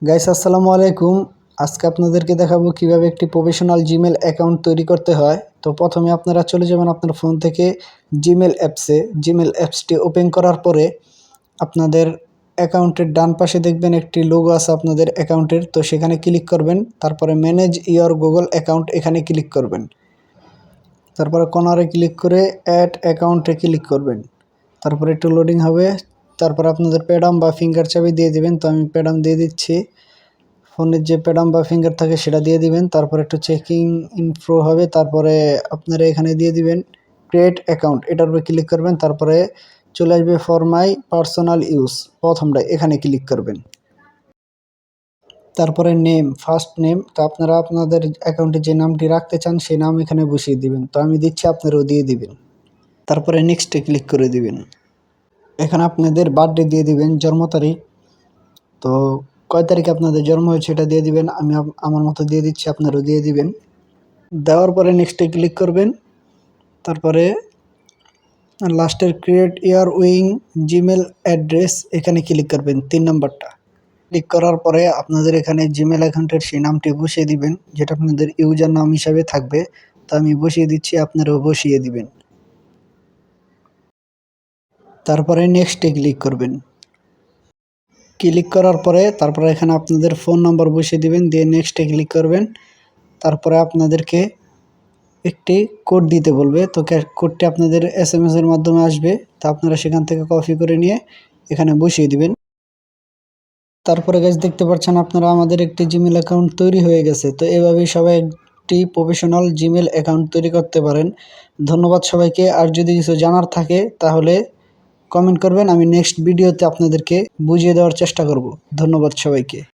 Guys আসসালামু আলাইকুম। আজকে আপনাদেরকে দেখাবো কিভাবে একটি প্রফেশনাল জিমেল অ্যাকাউন্ট তৈরি করতে হয়। তো প্রথমে আপনারা চলে যাবেন আপনার ফোন থেকে জিমেল অ্যাপসে। জিমেল অ্যাপসটি ওপেন করার পরে আপনাদের অ্যাকাউন্টের ডান পাশে দেখবেন একটি লোগো আছে আপনাদের অ্যাকাউন্টের, তো সেখানে ক্লিক করবেন। তারপরে ম্যানেজ ইওর গুগল অ্যাকাউন্ট এখানে ক্লিক করবেন। তারপরে কর্নারে ক্লিক করে অ্যাড অ্যাকাউন্টে ক্লিক করবেন। তারপরে একটু লোডিং হবে। তারপর আপনাদের প্যাডাম বা ফিঙ্গার চাবি দিয়ে দিবেন। তো আমি প্যাডাম দিয়ে দিচ্ছি। ফোনের যে প্যাডাম বা ফিঙ্গার থাকে সেটা দিয়ে দিবেন। তারপর একটু চেকিং ইনফো হবে। তারপরে আপনারা এখানে দিয়ে দিবেন ক্রিয়েট অ্যাকাউন্ট, এটার উপরে ক্লিক করবেন। তারপরে চলে আসবে ফর মাই পার্সোনাল ইউজ, প্রথমটা এখানে ক্লিক করবেন। তারপরে নেম, ফার্স্ট নেম, তো আপনারা আপনাদের অ্যাকাউন্টে যে নামটি রাখতে চান সেই নাম এখানে বসিয়ে দিবেন। তো আমি দিচ্ছি, আপনারাও দিয়ে দিবেন। তারপরে নেক্সটে ক্লিক করে দিবেন। এখানে আপনাদের বার্থডে দিয়ে দিবেন, জন্ম তারিখ। তো কয় তারিখে আপনাদের জন্ম হয়েছে এটা দিয়ে দিবেন। আমি আমার মতো দিয়ে দিচ্ছি, আপনারাও দিয়ে দিবেন। দেওয়ার পরে নেক্সটে ক্লিক করবেন। তারপরে লাস্টের ক্রিয়েট ইয়ার উইং জিমেল অ্যাড্রেস এখানে ক্লিক করবেন, 3 নম্বরটা। ক্লিক করার পরে আপনাদের এখানে জিমেল অ্যাকাউন্টের সেই নামটি বসিয়ে দিবেন, যেটা আপনাদের ইউজার নাম হিসাবে থাকবে। তো আমি বসিয়ে দিচ্ছি, আপনারাও বসিয়ে দিবেন। তারপরে নেক্সটে ক্লিক করবেন। ক্লিক করার পরে তারপরে এখানে আপনাদের ফোন নম্বর বসিয়ে দিবেন, দিয়ে নেক্সটে ক্লিক করবেন। তারপরে আপনাদেরকে একটি কোড দিতে বলবে। তো কোডটি আপনাদের SMS এর মাধ্যমে আসবে। তো আপনারা সেখান থেকে কপি করে নিয়ে এখানে বসিয়ে দিবেন। তারপরে গাইস দেখতে পাচ্ছেন আপনারা আমাদের একটি জিমেল অ্যাকাউন্ট তৈরি হয়ে গেছে। তো এভাবেই সবাই একটি প্রফেশনাল জিমেল অ্যাকাউন্ট তৈরি করতে পারেন। ধন্যবাদ সবাইকে। আর যদি কিছু জানার থাকে তাহলে কমেন্ট করবেন, আমি নেক্সট ভিডিওতে আপনাদেরকে বুঝিয়ে দেওয়ার চেষ্টা করব। ধন্যবাদ সবাইকে।